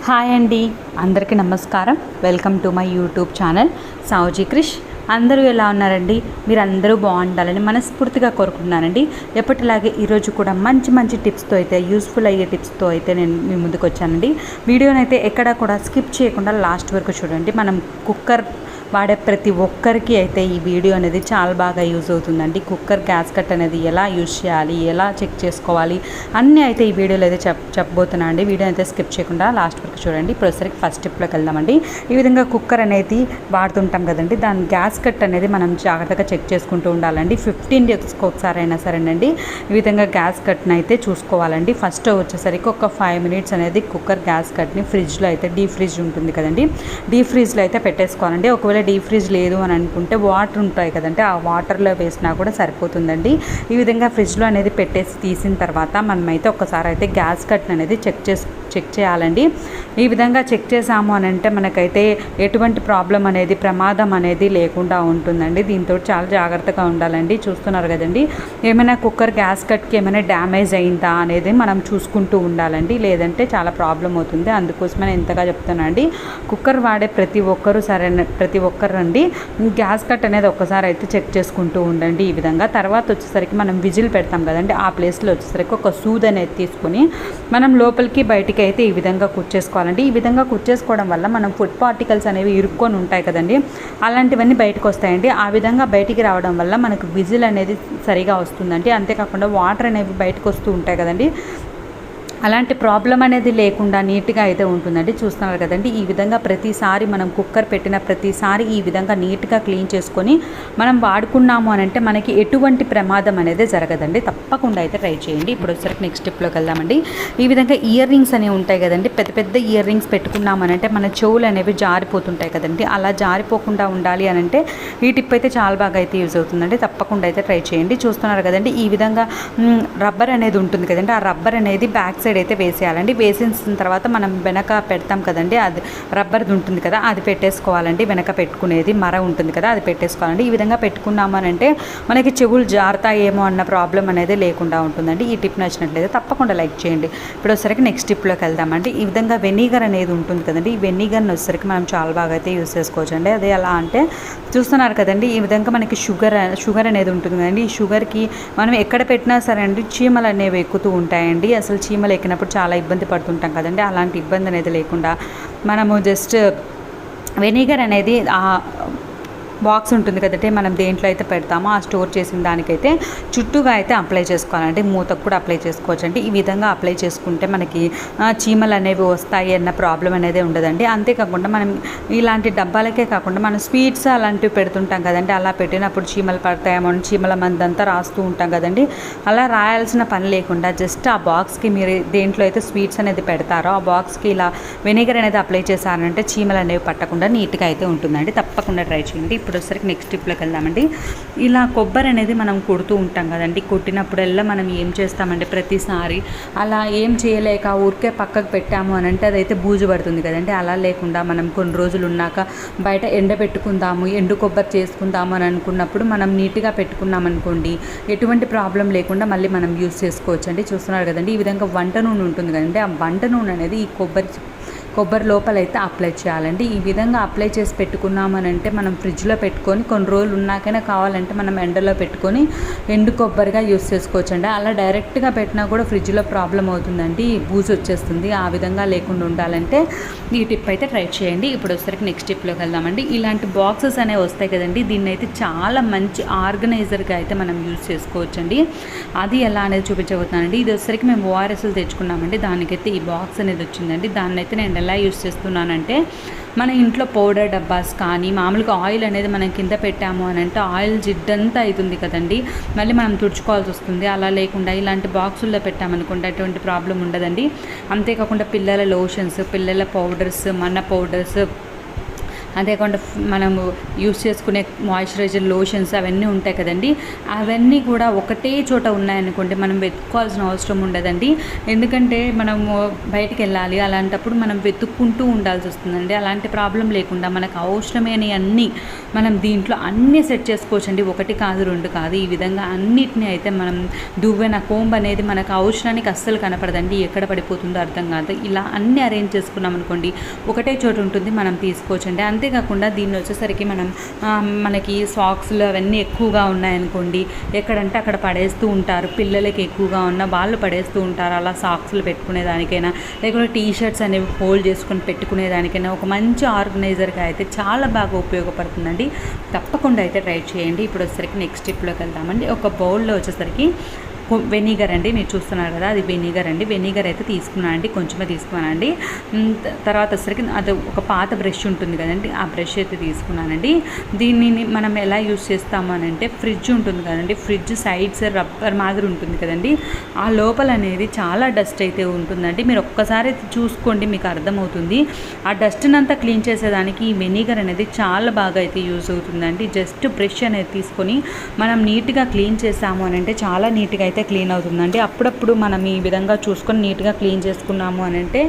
Hi అండి, అందరికీ నమస్కారం. Welcome to my YouTube channel Savuji Krish. అందరూ ఎలా ఉన్నారండి? మీరు అందరూ బాగుండాలని మనస్ఫూర్తిగా కోరుకుంటున్నానండి. ఎప్పటిలాగే ఈరోజు కూడా మంచి మంచి టిప్స్తో అయితే, యూస్ఫుల్ అయ్యే టిప్స్తో అయితే నేను మీ ముందుకు వచ్చానండి. వీడియోని అయితే ఎక్కడా కూడా స్కిప్ చేయకుండా లాస్ట్ వరకు చూడండి. మనం కుక్కర్ వాడే ప్రతి ఒక్కరికి అయితే ఈ వీడియో అనేది చాలా బాగా యూజ్ అవుతుందండి. కుక్కర్ గ్యాస్ కట్ అనేది ఎలా యూజ్ చేయాలి, ఎలా చెక్ చేసుకోవాలి అన్నీ అయితే ఈ వీడియోలో అయితే చెప్పబోతున్నా అండి. వీడియో అయితే స్కిప్ చేయకుండా లాస్ట్ వరకు చూడండి. ఇప్పుడు ఫస్ట్ స్టెప్లోకి వెళ్దామండి. ఈ విధంగా కుక్కర్ అనేది వాడుతుంటాం కదండి, దాని గ్యాస్ కట్ అనేది మనం జాగ్రత్తగా చెక్ చేసుకుంటూ ఉండాలండి. 15 డేస్కి ఒకసారి అయినా సరేనండి ఈ విధంగా గ్యాస్ కట్ని అయితే చూసుకోవాలండి. ఫస్ట్ వచ్చేసరికి ఒక 5 మినిట్స్ అనేది కుక్కర్ గ్యాస్ కట్ని ఫ్రిడ్జ్లో అయితే, డీప్ ఫ్రిడ్జ్ ఉంటుంది కదండి, డీప్ ఫ్రిడ్జ్లో అయితే పెట్టేసుకోవాలండి. ఒకవేళ డీప్ ఫ్రిడ్జ్ లేదు అని అనుకుంటే వాటర్ ఉంటాయి కదండి, ఆ వాటర్లో వేసినా కూడా సరిపోతుందండి. ఈ విధంగా ఫ్రిడ్జ్లో అనేది పెట్టేసి తీసిన తర్వాత మనమైతే ఒక్కసారి అయితే గ్యాస్ కట్ అనేది చెక్ చేయాలండి. ఈ విధంగా చెక్ చేసాము అని అంటే మనకైతే ఎటువంటి ప్రాబ్లం అనేది, ప్రమాదం అనేది లేకుండా ఉంటుందండి. దీంతో చాలా జాగ్రత్తగా ఉండాలండి. చూస్తున్నారు కదండి, ఏమైనా కుక్కర్ గ్యాస్ కట్కి ఏమైనా డ్యామేజ్ అయిందా అనేది మనం చూసుకుంటూ ఉండాలండి, లేదంటే చాలా ప్రాబ్లం అవుతుంది. అందుకోసమే ఎంతగా చెప్తున్నానండి, కుక్కర్ వాడే ప్రతి ఒక్కరండి గ్యాస్ కట్ అనేది ఒక్కసారి అయితే చెక్ చేసుకుంటూ ఉండండి. ఈ విధంగా తర్వాత వచ్చేసరికి మనం విజిల్ పెడతాం కదండి, ఆ ప్లేస్లో వచ్చేసరికి ఒక సూది అనేది తీసుకొని మనం లోపలికి బయటికి అయితే ఈ విధంగా కుచ్చేసుకోవాలండి. ఈ విధంగా కుచ్చేసుకోవడం వల్ల మనం ఫుడ్ పార్టికల్స్ అనేవి ఇరుక్కొని ఉంటాయి కదండి, అలాంటివన్నీ బయటకు వస్తాయండి. ఆ విధంగా బయటికి రావడం వల్ల మనకు విజిల్ అనేది సరిగా వస్తుందండి. అంతేకాకుండా వాటర్ అనేవి బయటకు వస్తూ ఉంటాయి కదండి, అలాంటి ప్రాబ్లం అనేది లేకుండా నీట్గా అయితే ఉంటుందండి. చూస్తున్నారు కదండి, ఈ విధంగా ప్రతిసారి మనం కుక్కర్ పెట్టిన ప్రతిసారి ఈ విధంగా నీట్గా క్లీన్ చేసుకొని మనం వాడుకున్నాము అని అంటే మనకి ఎటువంటి ప్రమాదం అనేది జరగదండి. తప్పకుండా అయితే ట్రై చేయండి. ఇప్పుడు వచ్చేసరికి నెక్స్ట్ స్టెప్లోకి వెళ్దామండి. ఈ విధంగా ఇయర్ రింగ్స్ అనేవి ఉంటాయి కదండి, పెద్ద పెద్ద ఇయర్ రింగ్స్ పెట్టుకున్నామనంటే మన చెవులు అనేవి జారిపోతుంటాయి కదండి, అలా జారిపోకుండా ఉండాలి అని అంటే ఈ టిప్ అయితే చాలా బాగా అయితే యూజ్ అవుతుందండి. తప్పకుండా అయితే ట్రై చేయండి. చూస్తున్నారు కదండి, ఈ విధంగా రబ్బర్ అనేది ఉంటుంది కదండి, ఆ రబ్బర్ అనేది బ్యాక్ సైడ్ అయితే వేసేయాలండి. వేసిన తర్వాత మనం వెనక పెడతాం కదండి, అది రబ్బర్ది ఉంటుంది కదా, అది పెట్టేసుకోవాలండి. వెనక పెట్టుకునేది మర ఉంటుంది కదా, అది పెట్టేసుకోవాలండి. ఈ విధంగా పెట్టుకున్నామనంటే మనకి చెవులు జారుతాయేమో అన్న ప్రాబ్లం అనేది లేకుండా ఉంటుందండి. ఈ టిప్ నచ్చినట్లయితే తప్పకుండా లైక్ చేయండి. ఇప్పుడు వచ్చేసరికి నెక్స్ట్ టిప్లోకి వెళ్దామండి. ఈ విధంగా వెనిగర్ అనేది ఉంటుంది కదండి, ఈ వెనిగర్ని వచ్చేసరికి మనం చాలా బాగా అయితే యూజ్ చేసుకోవచ్చు అండి. అదే ఎలా అంటే చూస్తున్నారు కదండి, ఈ విధంగా మనకి షుగర్ అనేది ఉంటుంది కదండి, ఈ షుగర్కి మనం ఎక్కడ పెట్టినా సరే అండి చీమలు అనేవి ఎక్కుతూ ఉంటాయండి. అసలు చీమలు ఎక్కినప్పుడు చాలా ఇబ్బంది పడుతుంటాం కదండి, అలాంటి ఇబ్బంది అనేది లేకుండా మనము జస్ట్ వెనిగర్ అనేది బాక్స్ ఉంటుంది కదంటే, మనం దేంట్లో అయితే పెడతామో ఆ స్టోర్ చేసిన దానికైతే చుట్టూగా అయితే అప్లై చేసుకోవాలంటే మూతకు కూడా అప్లై చేసుకోవచ్చు అండి. ఈ విధంగా అప్లై చేసుకుంటే మనకి చీమలు అనేవి వస్తాయి అన్న ప్రాబ్లం అనేది ఉండదండి. అంతేకాకుండా మనం ఇలాంటి డబ్బాలకే కాకుండా మనం స్వీట్స్ అలాంటివి పెడుతుంటాం కదండి, అలా పెట్టినప్పుడు చీమలు పడతాయేమో అని చీమల మందంతా రాస్తూ ఉంటాం కదండి, అలా రాయాల్సిన పని లేకుండా జస్ట్ ఆ బాక్స్కి మీరు దేంట్లో అయితే స్వీట్స్ అనేది పెడతారో ఆ బాక్స్కి ఇలా వెనిగర్ అనేది అప్లై చేశారంటే చీమలు అనేవి పట్టకుండా నీట్గా అయితే ఉంటుందండి. తప్పకుండా ట్రై చేయండి. ఇప్పుడు వచ్చేసరికి నెక్స్ట్ టిప్లోకి వెళ్దామండి. ఇలా కొబ్బరి అనేది మనం కొడుతూ ఉంటాం కదండి, కొట్టినప్పుడల్లా మనం ఏం చేస్తామంటే ప్రతిసారి అలా ఏం చేయలేక ఊరికే పక్కకు పెట్టాము అని అంటే అదైతే బూజు పడుతుంది కదండి. అలా లేకుండా మనం కొన్ని రోజులు ఉన్నాక బయట ఎండబెట్టుకుందాము, ఎండు కొబ్బరి చేసుకుందాము అని అనుకున్నప్పుడు మనం నీట్గా పెట్టుకున్నాం అనుకోండి, ఎటువంటి ప్రాబ్లం లేకుండా మళ్ళీ మనం యూజ్ చేసుకోవచ్చు అండి. చూస్తున్నారు కదండి, ఈ విధంగా వంట నూనె ఉంటుంది కదండి, ఆ వంట నూనె అనేది ఈ కొబ్బరి లోపల అయితే అప్లై చేయాలండి. ఈ విధంగా అప్లై చేసి పెట్టుకున్నామనంటే మనం ఫ్రిడ్జ్లో పెట్టుకొని కొన్ని రోజులు ఉన్నాకైనా కావాలంటే మనం ఎండలో పెట్టుకొని ఎండు కొబ్బరిగా యూస్ చేసుకోవచ్చు అండి. అలా డైరెక్ట్గా పెట్టినా కూడా ఫ్రిడ్జ్లో ప్రాబ్లం అవుతుందండి, బూజు వచ్చేస్తుంది. ఆ విధంగా లేకుండా ఉండాలంటే ఈ టిప్ అయితే ట్రై చేయండి. ఇప్పుడు వచ్చేసరికి నెక్స్ట్ టిప్లోకి వెళ్దామండి. ఇలాంటి బాక్సెస్ అనేవి వస్తాయి కదండి, దీన్ని అయితే చాలా మంచి ఆర్గనైజర్గా అయితే మనం యూజ్ చేసుకోవచ్చు అండి. అది ఎలా అనేది చూపించబోతున్నానండి. ఇది వచ్చేసరికి మేము ఓఆర్ఎస్లు తెచ్చుకున్నామండి, దానికైతే ఈ బాక్స్ అనేది వచ్చిందండి. దాన్ని అయితే నేను ఎలా యూజ్ చేస్తున్నానంటే, మన ఇంట్లో పౌడర్ డబ్బాస్ కానీ మామూలుగా ఆయిల్ అనేది మనం కింద పెట్టాము అని అంటే ఆయిల్ జిడ్డంతా అవుతుంది కదండి, మళ్ళీ మనం తుడుచుకోవాల్సి వస్తుంది. అలా లేకుండా ఇలాంటి బాక్సుల్లో పెట్టామనుకుంటే అటువంటి ప్రాబ్లం ఉండదండి. అంతేకాకుండా పిల్లల లోషన్స్, పిల్లల పౌడర్స్, మన పౌడర్స్, అంతేకాకుండా మనము యూస్ చేసుకునే మాయిశ్చరైజర్ లోషన్స్ అవన్నీ ఉంటాయి కదండి, అవన్నీ కూడా ఒకటే చోట ఉన్నాయనుకోండి మనం వెతుక్కోవాల్సిన అవసరం ఉండదండి. ఎందుకంటే మనము బయటికి వెళ్ళాలి, అలాంటప్పుడు మనం వెతుక్కుంటూ ఉండాల్సి వస్తుందండి. అలాంటి ప్రాబ్లం లేకుండా మనకు అవసరమైన అన్నీ మనం దీంట్లో అన్నీ సెట్ చేసుకోవచ్చండి. ఒకటి కాదు, రెండు కాదు, ఈ విధంగా అన్నిటిని అయితే మనం దువ్వెన కోంబ్ అనేది మనకు అవసరానికి అస్సలు కనపడదండి, ఎక్కడ పడిపోతుందో అర్థం కాదు. ఇలా అన్నీ అరేంజ్ చేసుకున్నాం అనుకోండి ఒకటే చోటు ఉంటుంది, మనం తీసుకోవచ్చండి. అంతేకాకుండా దీన్ని వచ్చేసరికి మనకి సాక్స్లు అవన్నీ ఎక్కువగా ఉన్నాయనుకోండి, ఎక్కడంటే అక్కడ పడేస్తూ ఉంటారు. పిల్లలకి ఎక్కువగా ఉన్న వాళ్ళు పడేస్తూ ఉంటారు. అలా సాక్స్లు పెట్టుకునేదానికైనా లేకుంటే టీ షర్ట్స్ అనేవి ఫోల్డ్ చేసుకొని పెట్టుకునేదానికైనా ఒక మంచి ఆర్గనైజర్గా అయితే చాలా బాగా ఉపయోగపడుతుందండి. తప్పకుండా అయితే ట్రై చేయండి. ఇప్పుడు వచ్చేసరికి నెక్స్ట్ స్టెప్లోకి వెళ్దామండి. ఒక బౌల్లో వచ్చేసరికి వెనిగర్ అండి, మీరు చూస్తున్నారు కదా, అది వెనిగర్ అండి. వెనిగర్ అయితే తీసుకున్నానండి, కొంచెమే తీసుకున్నానండి. తర్వాత వచ్చేసరికి అది ఒక పాత బ్రష్ ఉంటుంది కదండి, ఆ బ్రష్ అయితే తీసుకున్నానండి. దీనిని మనం ఎలా యూస్ చేస్తాము అని అంటే, ఫ్రిడ్జ్ ఉంటుంది కదండి, ఫ్రిడ్జ్ సైడ్స్ రబ్బర్ మాదిరి ఉంటుంది కదండి, ఆ లోపల అనేది చాలా డస్ట్ అయితే ఉంటుందండి. మీరు ఒక్కసారి చూసుకోండి, మీకు అర్థమవుతుంది. ఆ డస్ట్ని అంతా క్లీన్ చేసేదానికి ఈ వెనిగర్ అనేది చాలా బాగా అయితే యూజ్ అవుతుందండి. జస్ట్ బ్రష్ అనేది తీసుకొని మనం నీట్గా క్లీన్ చేసాము అని అంటే చాలా నీట్గా అయితే క్లీన్ అవుతుందండి. అప్పుడప్పుడు మనం ఈ విధంగా చూసుకొని నీట్గా క్లీన్ చేసుకున్నాము అని అంటే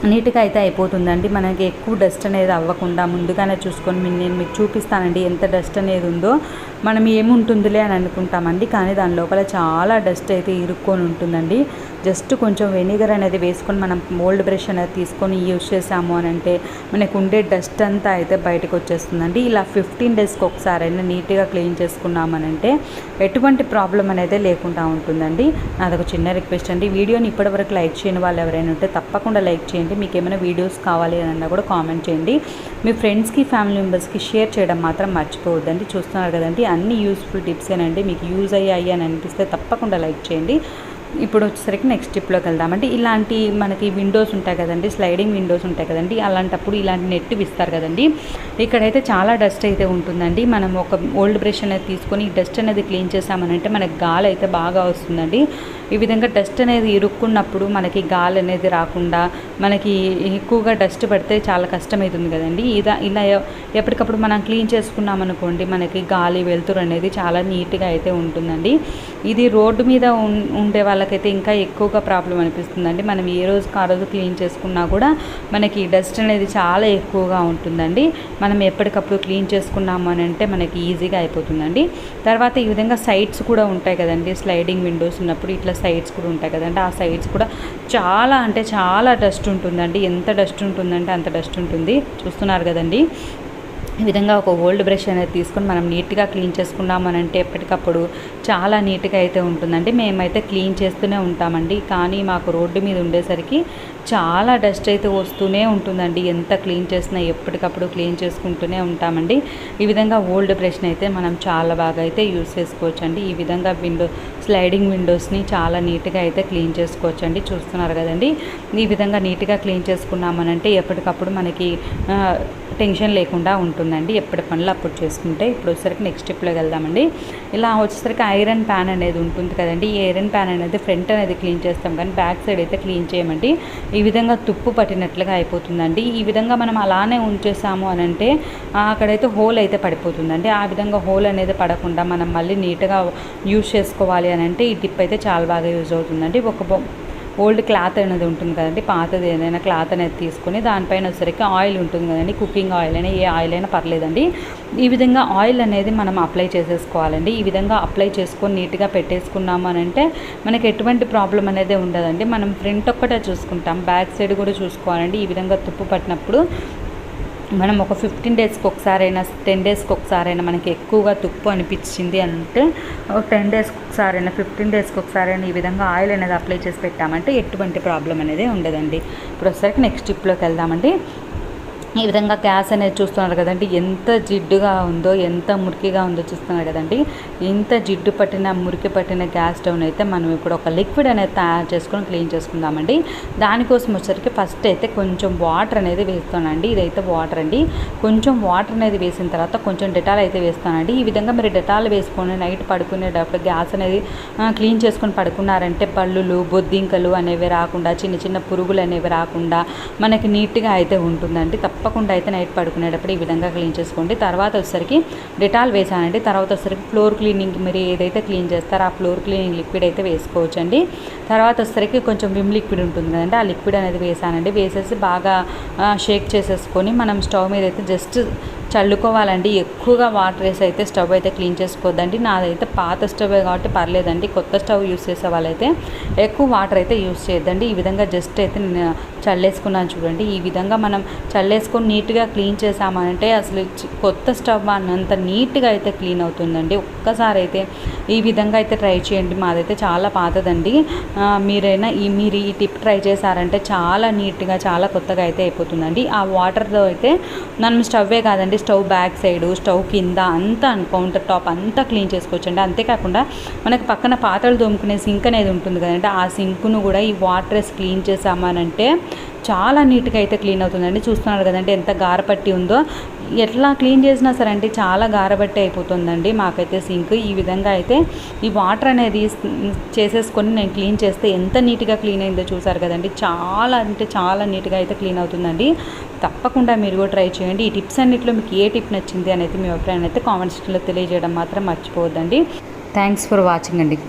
నీట్గా అయితే అయిపోతుందండి. మనకి ఎక్కువ డస్ట్ అనేది అవ్వకుండా ముందుగానే చూసుకొని నేను మీకు చూపిస్తానండి ఎంత డస్ట్ అనేది ఉందో. మనం ఏముంటుందిలే అని అనుకుంటామండి, కానీ దాని లోపల చాలా డస్ట్ అయితే ఇరుక్కొని ఉంటుందండి. జస్ట్ కొంచెం వెనిగర్ అనేది వేసుకొని మనం ఓల్డ్ బ్రష్ అనేది తీసుకొని యూజ్ చేసాము అని అంటే మనకు ఉండే డస్ట్ అంతా అయితే బయటకు వచ్చేస్తుందండి. ఇలా 15 డేస్కి ఒకసారి అయినా నీట్గా క్లీన్ చేసుకున్నామనంటే ఎటువంటి ప్రాబ్లం అనేది లేకుండా ఉంటుందండి. నాదొక చిన్న రిక్వెస్ట్ అండి, వీడియోని ఇప్పటివరకు లైక్ చేయని వాళ్ళు ఎవరైనా ఉంటే తప్పకుండా లైక్ చేయండి. మీకు ఏమైనా వీడియోస్ కావాలి అన్నా కూడా కామెంట్ చేయండి. మీ ఫ్రెండ్స్కి ఫ్యామిలీ మెంబర్స్కి షేర్ చేయడం మాత్రం మర్చిపోవద్దండి. చూస్తున్నారు కదండి, అన్ని యూస్ఫుల్ టిప్సేనండి. మీకు యూజ్ అయ్యాయి అని అనిపిస్తే తప్పకుండా లైక్ చేయండి. ఇప్పుడు వచ్చేసరికి నెక్స్ట్ స్టెప్లోకి వెళ్దామండి. ఇలాంటి మనకి విండోస్ ఉంటాయి కదండి, స్లైడింగ్ విండోస్ ఉంటాయి కదండి, అలాంటప్పుడు ఇలాంటి నెట్ ఇస్తారు కదండి. ఇక్కడైతే చాలా డస్ట్ అయితే ఉంటుందండి. మనం ఒక ఓల్డ్ బ్రష్ అనేది తీసుకొని ఈ డస్ట్ అనేది క్లీన్ చేసామనంటే మనకి గాలి అయితే బాగా వస్తుందండి. ఈ విధంగా డస్ట్ అనేది ఇరుక్కున్నప్పుడు మనకి గాలి అనేది రాకుండా మనకి ఎక్కువగా డస్ట్ పడితే చాలా కష్టమవుతుంది కదండి. ఇలా ఎప్పటికప్పుడు మనం క్లీన్ చేసుకున్నాం అనుకోండి మనకి గాలి వెలుతురు అనేది చాలా నీట్గా అయితే ఉంటుందండి. ఇది రోడ్డు మీద ఉండే వాళ్ళకైతే ఇంకా ఎక్కువగా ప్రాబ్లం అనిపిస్తుందండి. మనం ఏ రోజుకి ఆ రోజు క్లీన్ చేసుకున్నా కూడా మనకి డస్ట్ అనేది చాలా ఎక్కువగా ఉంటుందండి. మనం ఎప్పటికప్పుడు క్లీన్ చేసుకున్నాము అని అంటే మనకి ఈజీగా అయిపోతుందండి. తర్వాత ఈ విధంగా సైడ్స్ కూడా ఉంటాయి కదండి, స్లైడింగ్ విండోస్ ఉన్నప్పుడు ఇట్లా సైడ్స్ కూడా ఉంటాయి కదండి, ఆ సైడ్స్ కూడా చాలా అంటే చాలా డస్ట్ ఉంటుందండి. ఎంత డస్ట్ ఉంటుందంటే అంత డస్ట్ ఉంటుంది. చూస్తున్నారు కదండి, ఈ విధంగా ఒక ఓల్డ్ బ్రష్ అనేది తీసుకొని మనం నీట్గా క్లీన్ చేసుకున్నామనంటే ఎప్పటికప్పుడు చాలా నీట్గా అయితే ఉంటుందండి. మేమైతే క్లీన్ చేస్తూనే ఉంటామండి, కానీ మాకు రోడ్డు మీద ఉండేసరికి చాలా డస్ట్ అయితే వస్తూనే ఉంటుందండి. ఎంత క్లీన్ చేసినా ఎప్పటికప్పుడు క్లీన్ చేసుకుంటూనే ఉంటామండి. ఈ విధంగా ఓల్డ్ బ్రష్ని అయితే మనం చాలా బాగా అయితే యూజ్ చేసుకోవచ్చండి. ఈ విధంగా స్లైడింగ్ విండోస్ని చాలా నీట్గా అయితే క్లీన్ చేసుకోవచ్చండి. చూస్తున్నారు కదండి, ఈ విధంగా నీట్గా క్లీన్ చేసుకున్నామనంటే ఎప్పటికప్పుడు మనకి టెన్షన్ లేకుండా ఉంటుందండి. ఎప్పటి పనులు అప్పుడు చేసుకుంటే. ఇప్పుడు వచ్చేసరికి నెక్స్ట్ స్టెప్లోకి వెళ్దామండి. ఇలా వచ్చేసరికి ఐరన్ ప్యాన్ అనేది ఉంటుంది కదండి, ఈ ఐరన్ ప్యాన్ అనేది ఫ్రంట్ అనేది క్లీన్ చేస్తాం కానీ బ్యాక్ సైడ్ అయితే క్లీన్ చేయమండి. ఈ విధంగా తుప్పు పట్టినట్లుగా అయిపోతుందండి. ఈ విధంగా మనం అలానే ఉంచేసాము అని అంటే అక్కడైతే హోల్ అయితే పడిపోతుందండి. ఆ విధంగా హోల్ అనేది పడకుండా మనం మళ్ళీ నీట్గా యూజ్ చేసుకోవాలి అని అంటే ఈ టిప్ అయితే చాలా బాగా యూజ్ అవుతుందండి. ఒక ఓల్డ్ క్లాత్ అనేది ఉంటుంది కదండి, పాతది ఏదైనా క్లాత్ అనేది తీసుకొని దానిపైన వచ్చేసరికి ఆయిల్ ఉంటుంది కదండి, కుకింగ్ ఆయిల్ అయినా ఏ ఆయిల్ అయినా పర్లేదండి. ఈ విధంగా ఆయిల్ అనేది మనం అప్లై చేసేసుకోవాలండి. ఈ విధంగా అప్లై చేసుకొని నీట్గా పెట్టేసుకున్నాము అని అంటే మనకి ఎటువంటి ప్రాబ్లం అనేది ఉండదండి. మనం ఫ్రంట్ ఒక్కటే చూసుకుంటాం, బ్యాక్ సైడ్ కూడా చూసుకోవాలండి. ఈ విధంగా తుప్పు పట్టినప్పుడు మనం ఒక 15 డేస్కి ఒకసారైనా 10 డేస్కి ఒకసారైనా మనకి ఎక్కువగా తుప్పు అనిపించింది అంటే 10 డేస్కి ఒకసారైనా 15 డేస్కి ఒకసారైనా ఈ విధంగా ఆయిల్ అనేది అప్లై చేసి పెట్టామంటే ఎటువంటి ప్రాబ్లం అనేది ఉండదండి. ఇప్పుడు ఒకసారి నెక్స్ట్ టిప్లోకి వెళ్దామండి. ఈ విధంగా గ్యాస్ అనేది చూస్తున్నారు కదండి, ఎంత జిడ్డుగా ఉందో, ఎంత మురికిగా ఉందో చూస్తున్నారు కదండి. ఇంత జిడ్డు పట్టిన మురికి పట్టిన గ్యాస్ స్టవ్ అయితే మనం ఇప్పుడు ఒక లిక్విడ్ అనేది తయారు చేసుకొని క్లీన్ చేసుకుందామండి. దానికోసం వచ్చరికి ఫస్ట్ అయితే కొంచెం వాటర్ అనేది వేస్తానండి. ఇదైతే వాటర్ అండి. కొంచెం వాటర్ అనేది వేసిన తర్వాత కొంచెం డెటాల్ అయితే వేస్తానండి. ఈ విధంగా మీరు డెటాల్ వేసుకొని నైట్ పడుకునేటప్పుడు గ్యాస్ అనేది క్లీన్ చేసుకొని పడుకున్నారంటే పళ్ళులు బొద్దింకలు అనేవి రాకుండా, చిన్న చిన్న పురుగులు అనేవి రాకుండా మనకి నీట్గా అయితే ఉంటుందండి. తప్పకుండా అయితే నైట్ పడుకునేటప్పుడు ఈ విధంగా క్లీన్ చేసుకోండి. తర్వాత వచ్చేసరికి డెటాల్ వేసానండి. తర్వాత వచ్చేసరికి ఫ్లోర్ క్లీనింగ్ మీరు ఏదైతే క్లీన్ చేస్తారో ఆ ఫ్లోర్ క్లీనింగ్ లిక్విడ్ అయితే వేసుకోవచ్చండి. తర్వాత వచ్చేసరికి కొంచెం విమ్ లిక్విడ్ ఉంటుంది కదండి, ఆ లిక్విడ్ అనేది వేసానండి. వేసేసి బాగా షేక్ చేసేసుకొని మనం స్టవ్ మీద అయితే జస్ట్ చల్లుకోవాలండి. ఎక్కువగా వాటర్ వేసి అయితే స్టవ్ అయితే క్లీన్ చేసుకోవద్దండి. నాదైతే పాత స్టవ్ కాబట్టి పర్లేదండి. కొత్త స్టవ్ యూస్ చేసే వాళ్ళైతే ఎక్కువ వాటర్ అయితే యూస్ చేయొద్దండి. ఈ విధంగా జస్ట్ అయితే నేను చల్లేసుకున్నాను చూడండి. ఈ విధంగా మనం చల్లేసుకొని నీట్గా క్లీన్ చేసామంటే అసలు కొత్త స్టవ్ అన్నంత నీట్గా అయితే క్లీన్ అవుతుందండి. ఒక్కసారి అయితే ఈ విధంగా అయితే ట్రై చేయండి. మాదైతే చాలా పాతదండి. మీరు ఈ టిప్ ట్రై చేశారంటే చాలా నీట్గా చాలా కొత్తగా అయితే అయిపోతుందండి. ఆ వాటర్తో అయితే మనం స్టవ్వే కాదండి, స్టవ్ బ్యాక్ సైడు, స్టవ్ కింద అంతా కౌంటర్ టాప్ అంతా క్లీన్ చేసుకోవచ్చండి. అంతేకాకుండా మనకు పక్కన పాత్రలు తోముకునే సింక్ అనేది ఉంటుంది కదండి, ఆ సింక్ను కూడా ఈ వాటర్ వేసి క్లీన్ చేసామనంటే చాలా నీట్గా అయితే క్లీన్ అవుతుందండి. చూస్తున్నారు కదండి ఎంత గారపట్టి ఉందో. ఎట్లా క్లీన్ చేసినా సరే అంటే చాలా గారబట్టి అయిపోతుందండి మాకైతే సింక్. ఈ విధంగా అయితే ఈ వాటర్ అనేది చేసేసుకొని నేను క్లీన్ చేస్తే ఎంత నీట్గా క్లీన్ అయిందో చూసారు కదండి. చాలా అంటే చాలా నీట్గా అయితే క్లీన్ అవుతుందండి. తప్పకుండా మీరు కూడా ట్రై చేయండి. ఈ టిప్స్ అన్నింటిలో మీకు ఏ టిప్ నచ్చింది అనేది మీ అభిప్రాయాన్ని అయితే కామెంట్ సెక్షన్లో తెలియజేయడం మాత్రం మర్చిపోవద్దండి. థ్యాంక్స్ ఫర్ వాచింగ్ అండి.